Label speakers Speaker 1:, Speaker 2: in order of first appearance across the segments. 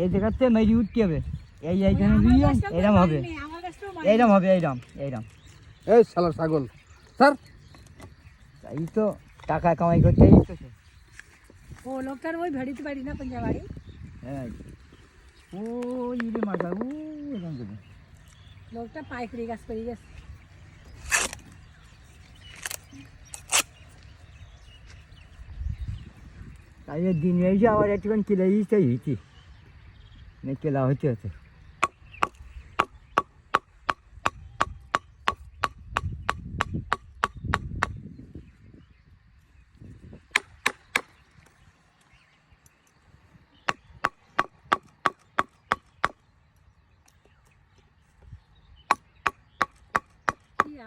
Speaker 1: এই জায়গাতে মেরি উঠতে হবে, এইখানে দিয়ে এরম হবে, এইরম হবে, এইরম।
Speaker 2: এই শালার ছাগল স্যার,
Speaker 1: এই তো টাকা কামাই করতে এই তো
Speaker 3: ও লোকটার ওই ভেড়িতে বাড়ি না পঞ্জাবাড়ি,
Speaker 1: হ্যাঁ ও ইরে মাথা ও এরকম করে
Speaker 3: লোকটা পাইকারি গাছ করে গেছে।
Speaker 1: তাই দিন এসে আবার একটুখানি কেলে দিতে হয়েছি, কেলা হচ্ছে।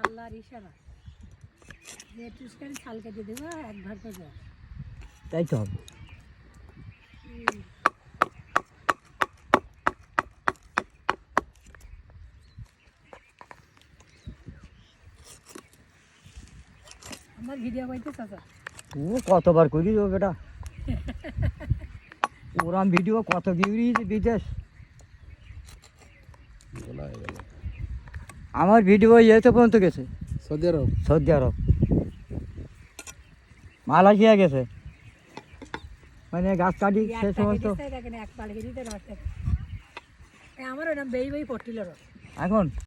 Speaker 3: আল্লাহর ইশারা যে টুসকারি ছাল কেটে দেবো একবার তো যাও,
Speaker 1: তাই তো হবে।
Speaker 3: আমার ভিডিও করতে চাচা
Speaker 1: ও কতবার করি ও বেটা, ওরাম ভিডিও কত গিয়েছে বিদেশ। আমার ভিডিও ইয়েতে পর্যন্ত গেছে, সৌদি আরব, মালয়েশিয়া গেছে, মানে গাছ কাটি সে সমস্ত।
Speaker 3: আমার ওরকম বেই বই পড়ছিল
Speaker 1: এখন